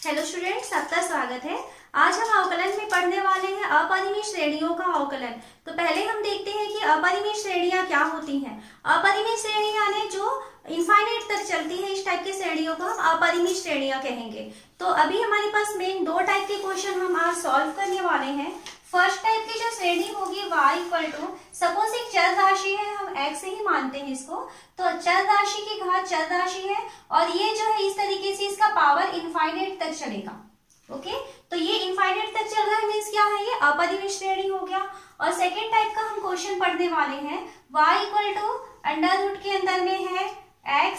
Hello students, सबका स्वागत है। आज हम अवकलन में पढ़ने वाले हैं अपरिमेय श्रेणियों का अवकलन। तो पहले हम देखते हैं कि अपरिमेय श्रेणियां क्या होती हैं। अपरिमेय श्रेणी यानी जो इनफाइनाइट तक चलती है, इस टाइप की श्रेणियों को हम अपरिमेय श्रेणियां कहेंगे। तो अभी हमारे पास मेन दो टाइप के क्वेश्चन हम आज सॉल्व करने वाले हैं। फर्स्ट टाइप की जो श्रेणी होगी y इक्वल टू, सपोज एक चर राशि है, हम x से ही मानते हैं इसको। तो चर राशि की घात चर राशि है और ये जो है इस तरीके से इसका पावर इनफाइनाइट तक चलेगा। ओके, तो ये इनफाइनाइट तक चल रहा है, मीन्स क्या है, ये अपरिमेय श्रेणी हो गया। और सेकेंड टाइप का हम क्वेश्चन पढ़ने वाले हैं y equal to under root के अंदर में है x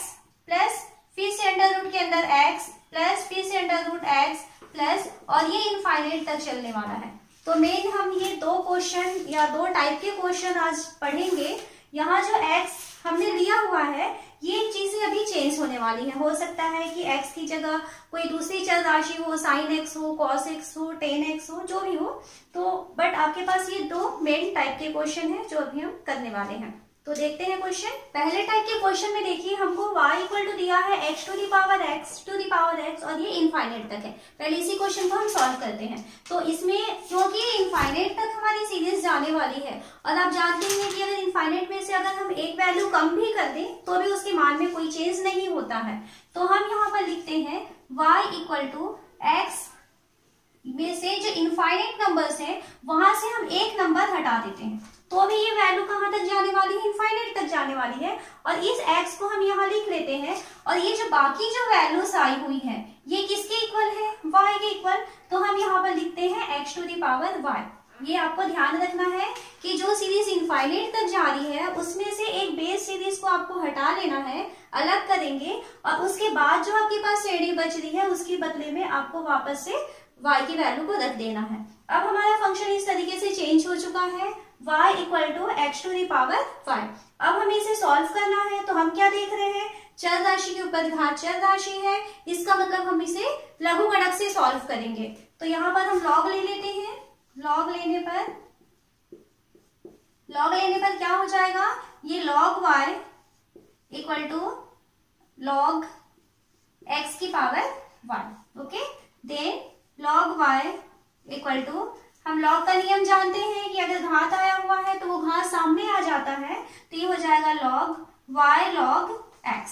प्लस फिर से अंडर रूट के अंदर x प्लस फिर से अंडर रूट x प्लस, और ये इनफाइनाइट तक चलने वाला है। तो मेन हम ये दो क्वेश्चन या दो टाइप के क्वेश्चन आज पढ़ेंगे। यहाँ जो x हमने लिया हुआ है ये चीजें अभी चेंज होने वाली है। हो सकता है कि x की जगह कोई दूसरी चर राशि हो, sin x हो, cos x हो, tan x हो, जो भी हो। तो बट आपके पास ये दो मेन टाइप के क्वेश्चन हैं जो अभी हम करने वाले हैं। तो देखते हैं क्वेश्चन। पहले टाइप के क्वेश्चन में देखिए हमको y इक्वल टू दिया है x to the power x और ये इनफाइनाइट तक है। पहले इसी क्वेश्चन को हम सॉल्व करते हैं। तो इसमें क्योंकि इनफाइनाइट तक हमारी सीरीज जाने वाली है और आप जानते हैं कि अगर इनफाइनाइट में से अगर हम एक वैल्यू कम भी कर दें तो भी उसके मान में कोई चेंज नहीं होता है। तो हम यहाँ पर लिखते हैं y इक्वल टू x में से जो इनफाइनाइट नंबर्स हैं वहां से हम एक नंबर हटा देते हैं तो भी ये वैल्यू कहां तक जाने वाली है, इनफाइनाइट तक जाने वाली है। और इस x को हम यहाँ लिख लेते हैं और ये जो बाकी जो वैल्यूज आई हुई है ये किसके इक्वल है, y के इक्वल। तो हम यहाँ पर लिखते हैं x to the power y। ये आपको ध्यान रखना है कि जो सीरीज इनफाइनाइट तक जा रही है उसमें से एक बेस सीरीज को आपको हटा लेना है, अलग करेंगे और उसके बाद जो आपके पास श्रेणी बच रही है उसके बदले में आपको वापस से y की वैल्यू को रख देना है। अब हमारा फंक्शन इस तरीके से चेंज हो चुका है, y equal to x to the power 5। अब हमें इसे सॉल्व करना है। तो हम क्या देख रहे हैं, चर राशि के ऊपर घात चर राशि है, इसका मतलब हम इसे लघुगणक से सॉल्व करेंगे। तो यहाँ पर हम लॉग ले लेते हैं। लॉग लेने पर क्या हो जाएगा, ये log y equal to log x की power 1। Okay, then log y equal to, हम log का नियम जानते हैं कि अगर घात आया हुआ है तो वो घात सामने आ जाता है, तो ये हो जाएगा log y log x।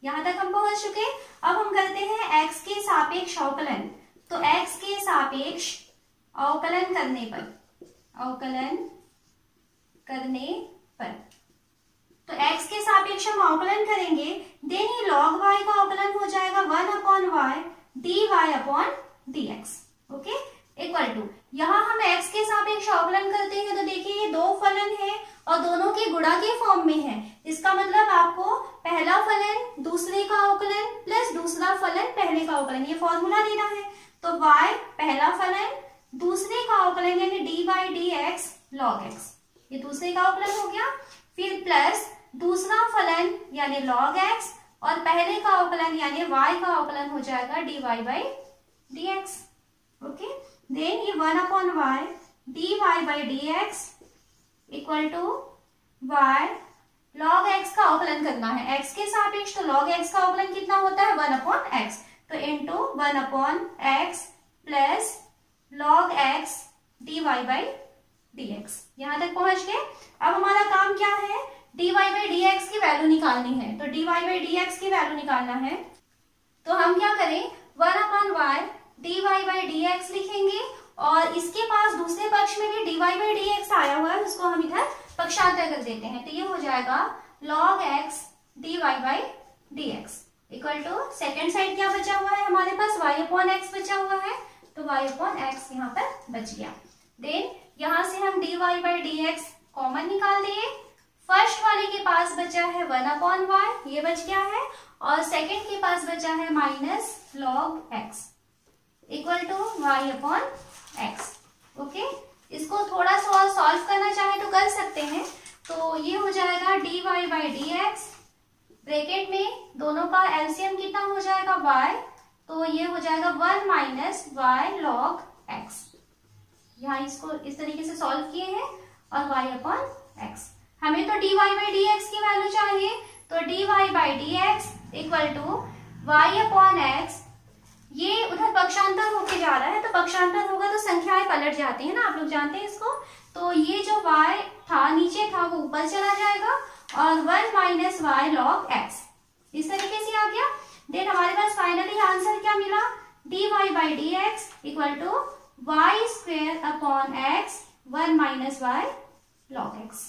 यहां तक हम पहुंच चुके। अब हम करते हैं x के सापेक्ष अवकलन। तो x के सापेक्ष अवकलन करने पर तो x के सापेक्ष हम अवकलन करेंगे, देन ये log y का अवकलन हो जाएगा 1/y dy/dx। Okay, equal to, यहाँ हम x के सापेक्ष अवकलन करते हैं तो देखिए ये दो फलन है और दोनों के गुणा के फॉर्म में है। इसका मतलब आपको पहला फलन दूसरे का अवकलन प्लस दूसरा फलन पहले का अवकलन, ये फॉर्मूला देना है। तो y पहला फलन दूसरे का अवकलन यानी dy/dx log x, ये दूसरे का अवकलन हो गया। फिर प्लस दूसरा फलन यानी log x और पहले का अवकलन यानी y का अवकलन हो जाएगा dy/dx। ओके, देन ये 1/y dy/dx equal to y log x का अवकलन करना है x के सापेक्ष। तो log x का अवकलन कितना होता है, 1/x। तो into 1/x plus log x dy/dx। यहां तक पहुंच गए। अब हमारा काम क्या है, dy/dx की वैल्यू निकालनी है। तो dy/dx की वैल्यू निकालना है तो हम क्या करें, 1/y dy/dx लिखेंगे और इसके पास दूसरे पक्ष में भी dy/dx आया हुआ है, उसको हम इधर पक्षांतर कर देते हैं। तो ये हो जाएगा log x dy/dx equal to, second side क्या बचा हुआ है हमारे पास, y/x बचा हुआ है। तो y/x यहाँ पर बच गया। देन यहाँ से हम dy/dx कॉमन निकाल दिए। फर्स्ट वाले के पास बचा है 1/y, ये बच गया है, और सेकेंड के पास बचा है minus log x equal to y/x। Okay, इसको थोड़ा सा और सॉल्व करना चाहे तो कर सकते हैं। तो ये हो जाएगा dy/dx, ब्रैकेट में दोनों का एलसीएम कितना हो जाएगा y, तो ये हो जाएगा 1 माइनस y log x। यहाँ इसको इस तरीके से सॉल्व किए हैं और y/x। हमें तो dy/dx की वैल्यू चाहिए, तो dy/dx इक्वल टू y/x ये उधर पक्षांतर होके जा रहा है, तो पक्षांतर होगा तो संख्याएं पलट जाती है ना, आप लोग जानते हैं इसको। तो ये जो y था नीचे था वो ऊपर चला जाएगा और 1 माइनस वाई लॉग x इस तरीके से आ गया। देन हमारे पास फाइनली आंसर क्या मिला, dy by d x equal to y square upon x 1 minus y log x।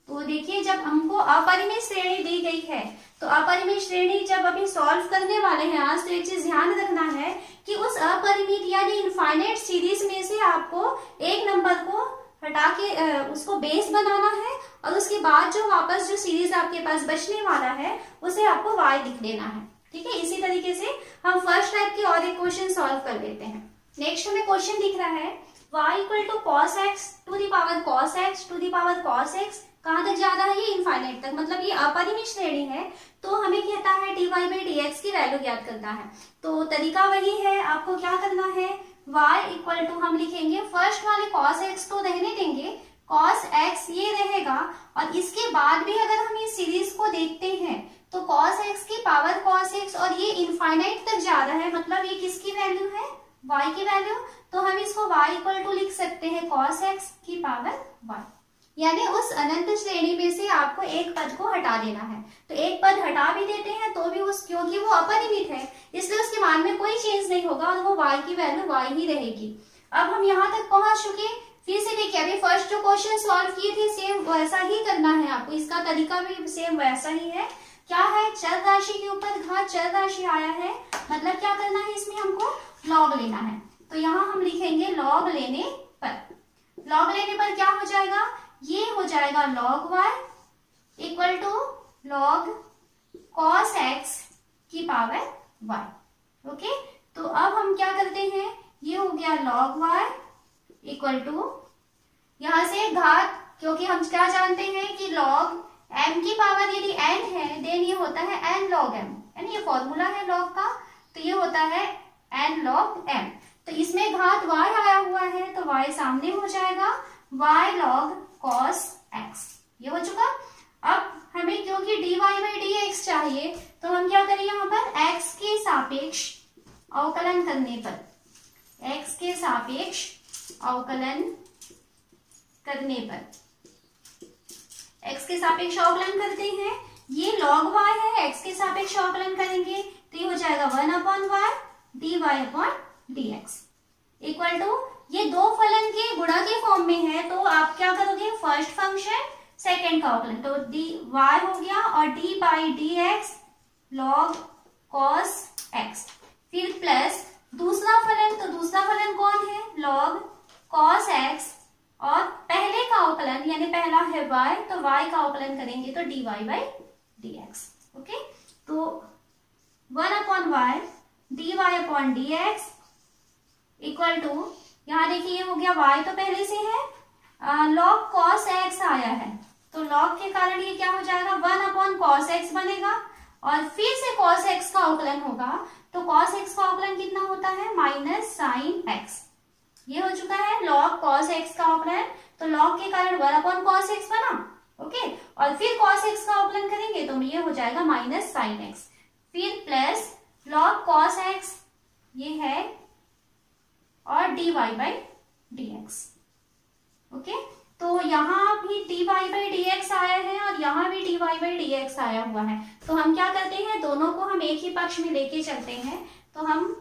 तो देखिए जब हमको अपरिमेय श्रेणी दी गई है तो अपरिमेय श्रेणी जब अभी सॉल्व करने वाले हैं आज, तो एक चीज ध्यान रखना है कि उस अपरिमित यानी इनफाइनाइट सीरीज में से आपको एक नंबर को हटा के उसको बेस बनाना है और उसके बाद जो वापस जो सीरीज आपके पास बचने वाला है उसे आपको y लिख देना है। ठीक है, इसी तरीके से हम फर्स्ट टाइप के और एक क्वेश्चन सॉल्व कर लेते हैं। नेक्स्ट हमें क्वेश्चन दिख रहा है y equal to cos x to the power cos x to the power cos x. कहां तक जा रहा है, ये इनफाइनाइट तक, मतलब ये अपरिमित श्रेणी है। तो हमें कहता है dy बाई डी एक्स की वैल्यू ज्ञात करना है। तो तरीका वही है, आपको क्या करना है, y इक्वल टू हम लिखेंगे फर्स्ट वाले cos x तो रहने देंगे, cos x ये रहेगा और इसके बाद भी अगर हम इस सीरीज को देखते हैं तो cos x की पावर cos x और ये इनफाइनाइट तक जा रहा है, मतलब ये किसकी वैल्यू है, y की वैल्यू। तो हम इसको y इक्वल टू लिख सकते हैं cos x की पावर y, यानी उस अनंत श्रेणी में से आपको एक पद को हटा देना है। तो एक पद हटा भी देते हैं तो भी उस, क्योंकि वो अपरिमित है इसलिए उसके मान में कोई चेंज नहीं होगा और वो y की वैल्यू y ही रहेगी। अब हम यहाँ तक पहुंच चुके, फिर से देखिए अभी फर्स्ट जो क्वेश्चन सॉल्व किए थे सेम वैसा ही करना है आपको, इसका तरीका भी सेम वैसा ही है। क्या है, चर राशि के ऊपर घात चर राशि आया है, मतलब क्या करना है, इसमें हमको लॉग लेना है। तो यहाँ हम लिखेंगे लॉग लेने पर, लॉग लेने पर क्या हो जाएगा, ये हो जाएगा log y equal to log cos x की पावर y। ओके, तो अब हम क्या करते हैं, ये हो गया log y इक्वल टू, यहां से घात, क्योंकि हम क्या जानते हैं कि log m की पावर यदि n है देन ये होता है n log m, यानी ये फॉर्मूला है log का, तो ये होता है n log m। तो इसमें घात y आया हुआ है तो y सामने हो जाएगा y log cos x, ये हो चुका। अब हमें क्योंकि dy बाई डी एक्स चाहिए तो हम क्या करें, यहाँ पर x के सापेक्ष अवकलन करने पर, x के सापेक्ष अवकलन करने पर, x के सापेक्ष अवकलन करते हैं, ये log y है, x के सापेक्ष अवकलन करेंगे तो ये हो जाएगा 1 upon y dy upon d x equal to, ये दो फलन के गुणा के फॉर्म में है तो आप क्या करोगे, फर्स्ट फंक्शन सेकंड का अवकलन, तो डी वाई हो गया और D by d x log cos x, फिर प्लस दूसरा फलन, तो दूसरा फलन कौन है, लॉग कॉस एक्स और पहले का अवकलन यानी पहला है y, तो y का अवकलन करेंगे तो dy by d x. Okay, तो 1 upon y d y upon d x equal to, यहाँ देखिए ये हो गया y तो पहले से है, log cos x आया है तो log के कारण ये क्या हो जाएगा, 1 अपॉन cos x बनेगा और फिर से cos x का अवकलन होगा, तो cos x का अवकलन कितना होता है, माइनस साइन x, ये हो चुका है log cos x का अवकलन। तो log के कारण 1 अपॉन cos x बना, ओके, और फिर cos x का अवकलन करेंगे तो ये हो जाएगा माइनस साइन x, फिर प्लस log cos x ये है और dy by d x. Okay, तो यहाँ भी dy बाई डी एक्स आया है और यहाँ भी dy बाई डी एक्स आया हुआ है, तो हम क्या करते हैं, दोनों को हम एक ही पक्ष में लेके चलते हैं। तो हम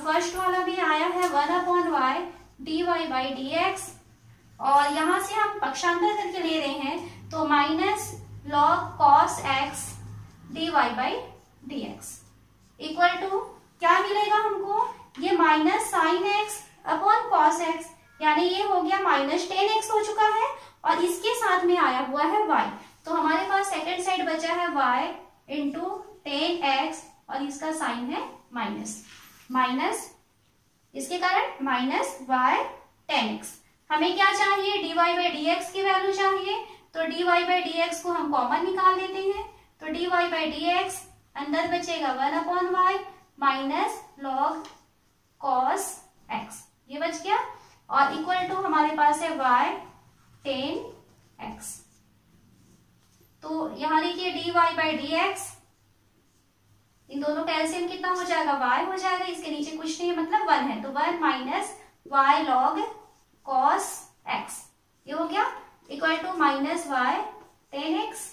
फर्स्ट वाला भी आया है 1 upon y d y by d x और यहाँ से हम पक्षांतर करके ले रहे हैं तो minus log cos x d y by d x equal to क्या मिलेगा हमको, ये minus sine x upon cos x, यानी ये हो गया माइनस 10x हो चुका है और इसके साथ में आया हुआ है y, तो हमारे पास सेकंड साइड बचा है y इंटू 10x और इसका साइन है माइनस, माइनस इसके कारण माइनस y 10x। हमें क्या चाहिए, dy बाई डी एक्स की वैल्यू चाहिए, तो dy बाई डी एक्स को हम कॉमन निकाल देते हैं, तो dy बाई डी एक्स अंदर बचेगा 1 upon y minus log cos x, ये बच गया और इक्वल टू हमारे पास है y 10x। तो यहाँ देखिए dy बाई डी एक्स इन दोनों का एलसीएम कितना हो जाएगा, y हो जाएगा, इसके नीचे कुछ नहीं है मतलब 1 है, तो 1 minus y log cos x, ये हो गया, equal to minus y tan x,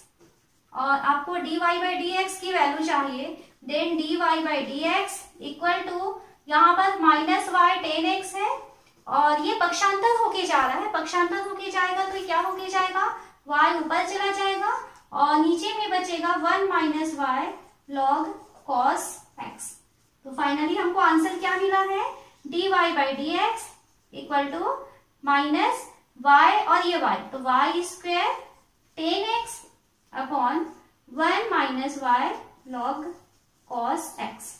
और आपको dy बाई डी एक्स की वैल्यू चाहिए, then dy by d x equal to यहाँ पर माइनस वाई टेन एक्स है, और ये पक्षांतर होके जा रहा है, पक्षांतर होके जाएगा तो क्या होके जाएगा, y ऊपर चला जाएगा और नीचे में बचेगा 1 minus y log cos x। तो फाइनली हमको आंसर क्या मिला है, dy by d x equal to minus y और ये y, तो y square tan x upon 1 minus y log cos x।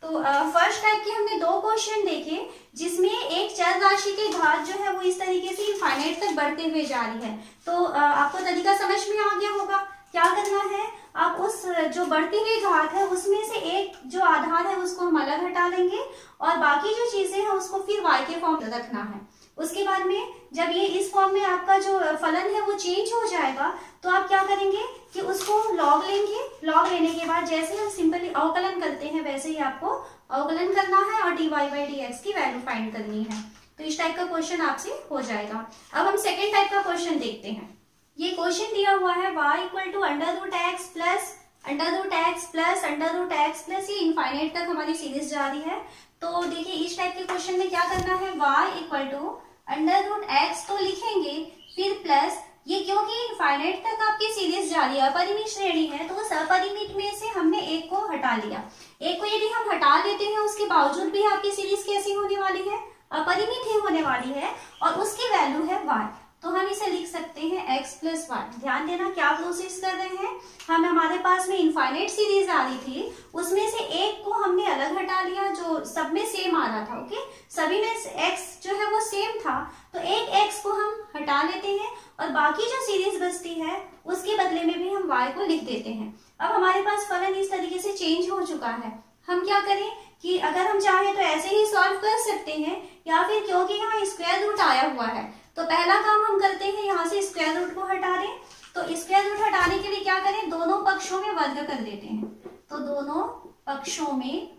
तो फर्स्ट टाइप के हमने दो क्वेश्चन देखे जिसमें एक चर राशि की घात जो है वो इस तरीके से इनफाइनाइट तक बढ़ते हुए जा रही है। तो आपको तरीका समझ में आ गया होगा। क्या करना है, आप उस जो बढ़ती हुई घात है उसमें से एक जो आधार है उसको हम अलग हटा लेंगे और बाकी जो चीजें हैं उसको फिर y के फॉर्म में रखना है। उसके बाद में जब ये इस फॉर्म में आपका जो फलन है वो चेंज हो जाएगा तो आप क्या करेंगे कि उसको लॉग लेंगे। लॉग लेने के बाद जैसे हम सिंपली अवकलन करते हैं वैसे ही आपको अवकलन करना है और dy बाई डी एक्स की वैल्यू फाइंड करनी है। तो इस टाइप का क्वेश्चन आपसे हो जाएगा। अब हम सेकेंड टाइप का क्वेश्चन देखते हैं। ये क्वेश्चन दिया हुआ है y equal to under root x plus under root x plus under root x plus, ये इनफाइनाइट तक हमारी सीरीज जा रही है। तो देखिए इस टाइप के क्वेश्चन में क्या करना है, y equal to under root x तो लिखेंगे, फिर प्लस ये क्योंकि इनफाइनाइट तक आपकी सीरीज जा रही है, अपरिमित श्रेणी है, तो उस अपरिमित में से हमने एक को हटा लिया। एक को यदि हम हटा लेते हैं उसके बावजूद भी आपकी सीरीज कैसी होने वाली है, अपरिमित ही होने वाली है और उसकी वैल्यू है y। तो हम इसे लिख सकते हैं x प्लस वाई। ध्यान देना क्या प्रोसेस कर रहे हैं, हम हमारे पास में इनफाइनाइट सीरीज आ रही थी, उसमें से एक को हमने अलग हटा लिया जो सब में सेम आ रहा था। ओके, सभी में x जो है वो सेम था, तो एक x को हम हटा लेते हैं और बाकी जो सीरीज बचती है उसके बदले में भी हम y को लिख देते हैं। अब हमारे पास फलन इस तरीके से चेंज हो चुका है। हम क्या करें कि अगर हम चाहें तो ऐसे ही सॉल्व कर सकते हैं, या फिर क्योंकि यहाँ स्क्वायर रूट आया हुआ है तो पहला काम हम करते हैं यहाँ से स्क्वायर रूट को हटा दें। तो स्क्वायर रूट हटाने के लिए क्या करें, दोनों पक्षों में वर्ग कर देते हैं। तो दोनों पक्षों में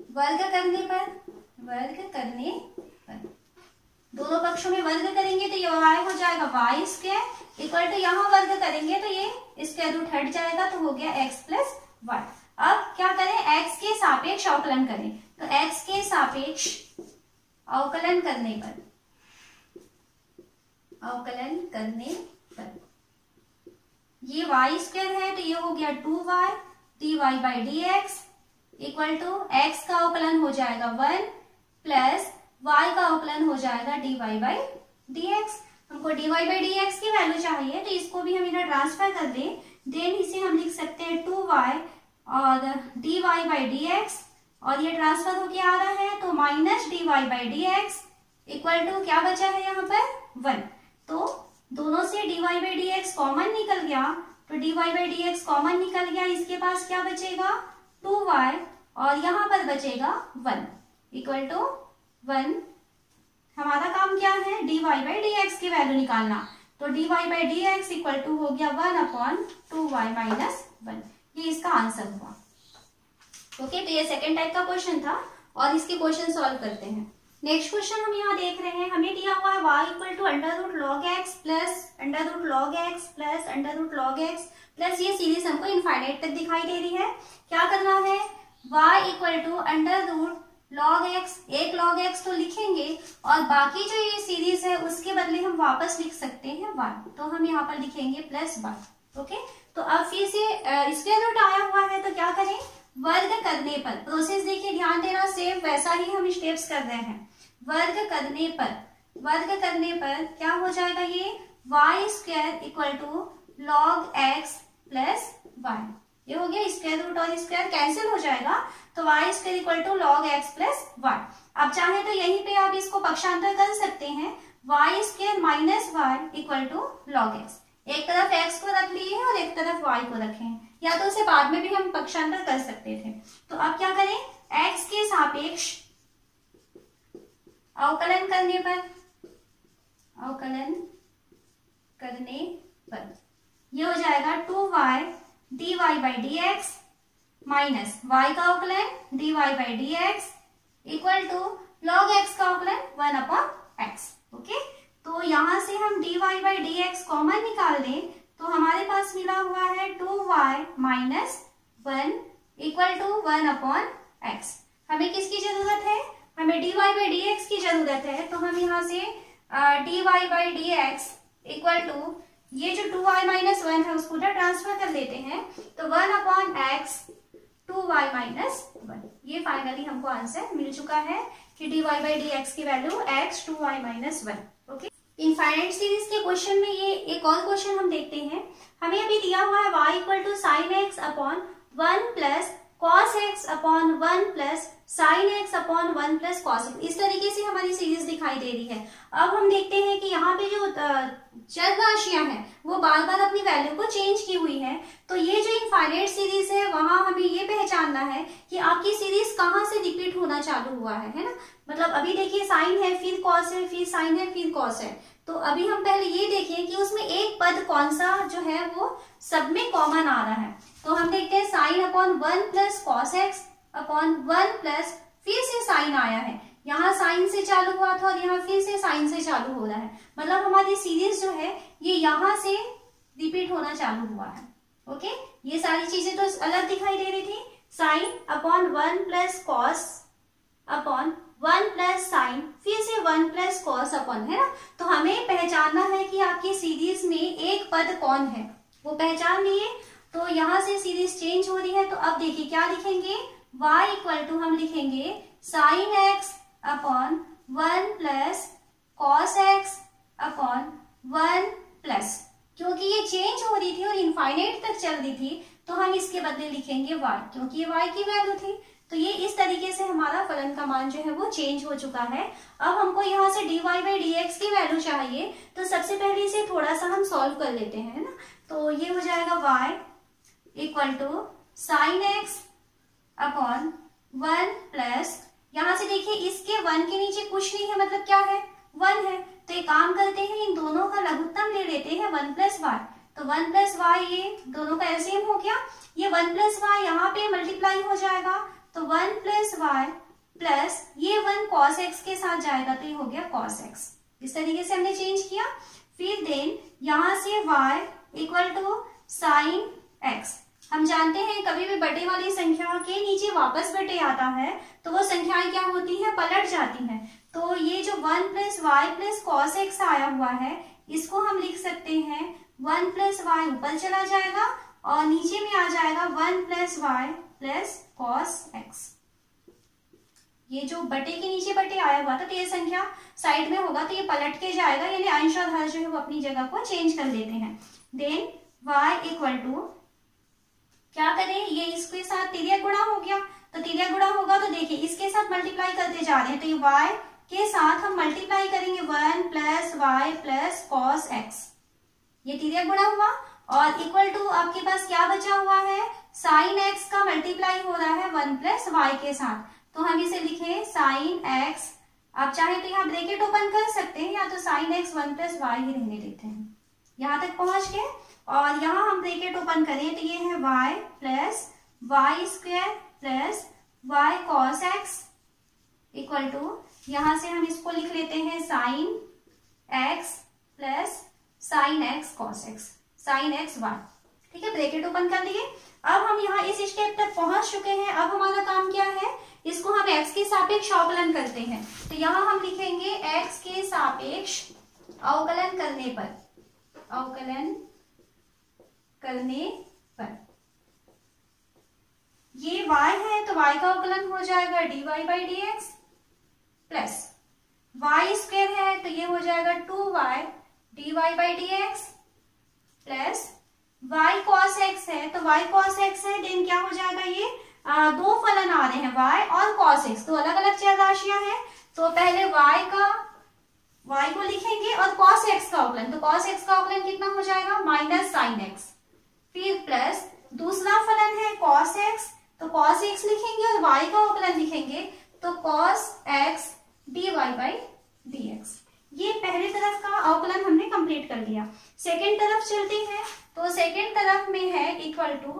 वर्ग करने पर दोनों पक्षों में वर्ग करेंगे तो ये y हो जाएगा वाई स्क्वायर इक्वल टू यहाँ वर्ग करेंगे तो ये स्क्वायर रूट हट जाएगा, तो हो गया x प्लस वाई। अब क्या करें, x के सापेक्ष अवकलन करें। तो x के सापेक्ष अवकलन करने पर ये y स्क्वायर है तो ये हो गया 2y dy by d x equal to x का अवकलन हो जाएगा 1 प्लस y का अवकलन हो जाएगा dy बाई डी एक्स। हमको dy बाई डी एक्स की वैल्यू चाहिए तो इसको भी हम इधर ट्रांसफर कर दें, देन इसे हम लिख सकते हैं 2y और dy बाई डी एक्स, और ये ट्रांसफर होके आ रहा है तो minus dy by d x equal to क्या बचा है यहाँ पर 1। तो दोनों से dy by d x common निकल गया, तो dy by d x common निकल गया, इसके पास क्या बचेगा 2y और यहाँ पर बचेगा 1 इक्वल टू 1। हमारा काम क्या है, dy बाई डी एक्स की वैल्यू निकालना। तो dy by d x equal to हो गया 1 अपॉन 2y माइनस 1, ये इसका आंसर हुआ। ओके, तो ये सेकेंड टाइप का क्वेश्चन था और इसके क्वेश्चन सॉल्व करते हैं। नेक्स्ट क्वेश्चन हम यहाँ देख रहे हैं, हमें दिया हुआ है y equal to under root log x plus under root log x plus under root log x plus, ये सीरीज हमको इनफाइनाइट तक दिखाई दे रही है। क्या करना है, y equal to under root log x, एक लॉग एक्स तो लिखेंगे और बाकी जो ये सीरीज है उसके बदले हम वापस लिख सकते हैं y, तो हम यहाँ पर लिखेंगे प्लस y। ओके, तो अब फिर से स्क्वायर रूट आया हुआ है तो क्या करें, वर्ग करने पर, प्रोसेस देखिए ध्यान देना, सेम वैसा ही हम स्टेप्स कर रहे हैं। वर्ग करने पर क्या हो जाएगा, ये y square equal to log x plus y, ये हो गया, स्क्वायर रूट और स्क्वायर कैंसिल हो जाएगा तो y square equal to log x plus y. आप चाहें तो यहीं पे आप इसको पक्षांतर कर सकते हैं, y square minus y equal to log x। एक तरफ x को रख लिए और एक तरफ y को रखे हैं, या तो उसे बाद में भी हम पक्षांतर कर सकते थे। तो अब क्या करें, x के सापेक्ष अवकलन करने पर ये हो जाएगा 2y dy by d x minus y का अवकलन dy by d x equal to log x का अवकलन 1/x। ओके, तो यहां से हम dy by d x common निकाल दें तो हमारे पास मिला हुआ है 2y minus 1 equal to 1/x। हमें किसकी जरूरत है? हमें dy बाई डी एक्स की जरूरत है, तो हम यहाँ से dy by d x equal to ये जो 2y माइनस 1 है उसको उधर ट्रांसफर कर लेते हैं, तो 1/x 2y माइनस 1। ये फाइनली हमको आंसर मिल चुका है कि dy बाई डी एक्स की value x 2y minus 1। Okay, infinite series के क्वेश्चन में ये एक और क्वेश्चन हम देखते हैं। हमें अभी दिया हुआ है y equal to sine x upon 1 plus cos x upon 1 plus sine x upon 1 plus cos x. इस तरीके से हमारी सीरीज दिखाई दे रही है। अब हम देखते हैं कि यहाँ पे जो चर राशियां हैं वो बार बार अपनी वैल्यू को चेंज की हुई है। तो ये जो इनफाइनाइट सीरीज है वहां हमें ये पहचानना है कि आपकी सीरीज कहाँ से रिपीट होना चालू हुआ है ना। मतलब अभी देखिए साइन है, फिर कॉस है, फिर साइन है, फिर कॉस है। तो अभी हम पहले ये देखें कि उसमें एक पद कौन सा जो है वो सब में कॉमन आ रहा है। तो हम देखते हैं sine upon 1 plus cos x upon 1 plus फिर से साइन आया है। यहाँ साइन से चालू हुआ था और यहाँ फिर से साइन से चालू हो रहा है। मतलब हमारी सीरीज जो है ये यहाँ से रिपीट होना चालू हुआ है। ओके, ये सारी चीजें तो अलग दिखाई दे रही थी। Sine upon 1 plus cos upon 1 plus sign फिर से 1 प्लस कॉस अपॉन, है ना। तो हमें पहचानना है कि आपकी सीरीज में एक पद कौन है, वो पहचान लिए। तो यहाँ से सीरीज चेंज हो रही है। तो अब देखिए क्या लिखेंगे, y इक्वल टू हम लिखेंगे sign x upon 1 plus cos x upon 1 plus, क्योंकि ये चेंज हो रही थी और इनफाइनाइट तक चल रही थी तो हम इसके बदले लिखेंगे y, क्योंकि ये y की वैल्यू थी। तो ये इस तरीके से हमारा फलन का मान जो है वो चेंज हो चुका है। अब हमको यहाँ से dy बाई डी एक्स की वैल्यू चाहिए, तो सबसे पहले इसे थोड़ा सा हम सॉल्व कर लेते हैं, है ना। तो ये हो जाएगा y equal to sine x upon 1 plus, यहाँ से देखिए इसके 1 के नीचे कुछ नहीं है, मतलब क्या है 1 है। तो एक काम करते हैं, इन दोनों का लघुत्तम ले लेते हैं 1 प्लस वाई। तो 1 प्लस वाई ये दोनों का एलसीएम हो गया। ये 1 प्लस वाई यहाँ पे मल्टीप्लाई हो जाएगा, तो 1 प्लस वाई प्लस ये 1 कॉस एक्स के साथ जाएगा, तो ये हो गया कॉस एक्स। इस तरीके से हमने चेंज किया। फिर देन यहाँ से y equal to sine x. हम जानते हैं कभी भी बटे वाली संख्या के नीचे वापस बटे आता है तो वो संख्याएं क्या होती हैं, पलट जाती हैं। तो ये जो 1 plus y plus cos x आया हुआ है इसको हम लिख सकते हैं 1 प्लस वाई ऊपर चला जाएगा और नीचे में आ जाएगा 1 plus y plus cos x. ये जो बटे के नीचे बटे आया हुआ था तो ये संख्या साइड में होगा तो ये पलट के जाएगा, यानी अंश और हर जो है वो अपनी जगह को चेंज कर लेते हैं। देन y इक्वल टू क्या करें, ये इसके साथ तिर्यक गुणा हो गया, तो तिर्यक गुणा होगा तो देखिए इसके साथ मल्टीप्लाई करते जा रहे हैं, तो ये y के साथ हम मल्टीप्लाई करेंगे 1 plus y plus cos x. ये तिर्यक गुणा हुआ और इक्वल टू आपके पास क्या बचा हुआ है, साइन एक्स का मल्टीप्लाई हो रहा है 1 प्लस वाई के साथ। तो हम इसे लिखे साइन एक्स, आप चाहे तो यहाँ ब्रैकेट ओपन कर सकते हैं या तो sine x 1 plus why he रहने देते हैं। यहाँ तक पहुंच गए और यहाँ हम ब्रैकेट ओपन करें तो ये है y plus y square plus y cos x equal to, यहाँ से हम इसको लिख लेते हैं sine x plus sine x cos x, sine x y. ठीक है, ब्रैकेट ओपन कर लिए। अब हम यहाँ इस स्टेप तक पहुंच चुके हैं। अब हमारा काम क्या है, इसको हम x के सापेक्ष अवकलन करते हैं। तो यहाँ हम लिखेंगे x के सापेक्ष अवकलन करने पर, अवकलन करने पर ये y है तो y का अवकलन हो जाएगा dy by d x plus y square है तो ये हो जाएगा 2y dy by d x plus y cos x है तो y cos x है, देन क्या हो जाएगा, ये दो फलन आ रहे हैं y और cos x, तो अलग अलग चर राशियां हैं। तो पहले y को लिखेंगे और cos x का अवकलन, तो cos x का अवकलन कितना हो जाएगा माइनस साइन x, फिर प्लस दूसरा फलन है cos x, तो cos x लिखेंगे और y का अवकलन लिखेंगे तो cos x dy by dx। ये पहली तरफ का अवकलन हमने कंप्लीट कर लिया। सेकेंड तरफ चलते हैं तो सेकेंड तरफ में है इक्वल टू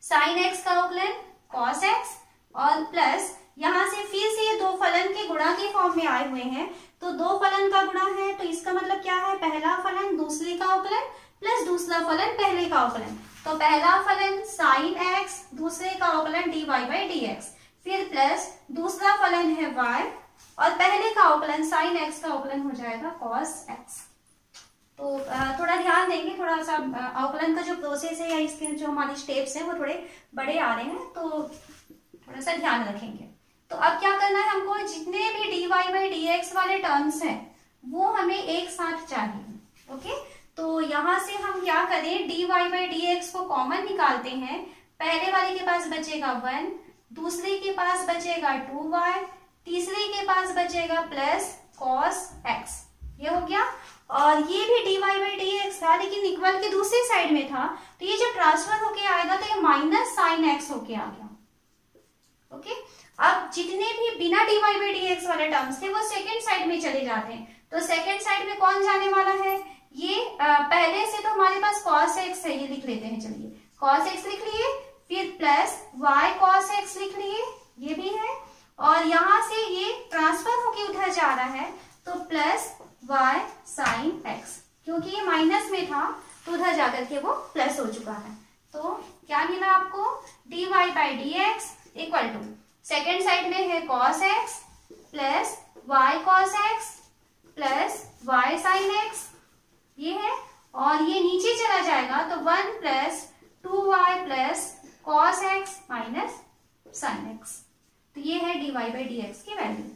साइन एक्स का अवकलन कॉस एक्स और प्लस यहाँ से फिर से ये दो फलन के गुणा के फॉर्म में आए हुए हैं, तो दो फलन का गुणा है तो इसका मतलब क्या है, पहला फलन दूसरे का अवकलन प्लस दूसरा फलन पहले का अवकलन। तो पहला फलन साइन एक्स, दूसरे का अवकलन dy बाई डी एक्स, फिर प्लस दूसरा फलन है y और पहले का अवकलन साइन एक्स का अवकलन हो जाएगा कॉस एक्स। तो थोड़ा ध्यान देंगे, थोड़ा सा अवकलन का जो प्रोसेस है या इसके जो हमारी स्टेप्स हैं वो थोड़े बड़े आ रहे हैं, तो थोड़ा सा ध्यान रखेंगे। तो अब क्या करना है हमको, जितने भी dy बाई डी एक्स वाले टर्म्स हैं वो हमें एक साथ चाहिए। ओके, तो यहां से हम क्या करें, dy बाई डी एक्स को कॉमन निकालते हैं। पहले वाले के पास बचेगा 1, दूसरे के पास बचेगा 2y, तीसरे के पास बचेगा प्लस cos x। ये हो गया। और ये भी dy बाई डी एक्स था लेकिन इक्वल के दूसरी साइड में था, तो ये जब ट्रांसफर होके आएगा तो ये माइनस साइन एक्स होके आ गया। ओके, अब जितने भी बिना dy बाई डी एक्स वाले टर्म्स थे वो सेकेंड साइड में चले जाते हैं। तो सेकेंड साइड में कौन जाने वाला है, ये पहले से तो हमारे पास cos x है, ये लिख लेते हैं। चलिए cos x लिख लिए, फिर प्लस y cos x लिख लिए, ये भी है। और यहां से ये ट्रांसफर होके उधर जा रहा है तो प्लस y sin x, क्योंकि ये माइनस में था तो उधर जाकर के वो प्लस हो चुका है। तो क्या मिला आपको, dy by d x equal to second side में है cos x plus y cos x plus y sin x, ये है। और ये नीचे चला जाएगा तो 1 plus 2y plus cos x minus sin x। तो ये है dy बाई डी एक्स की वैल्यू।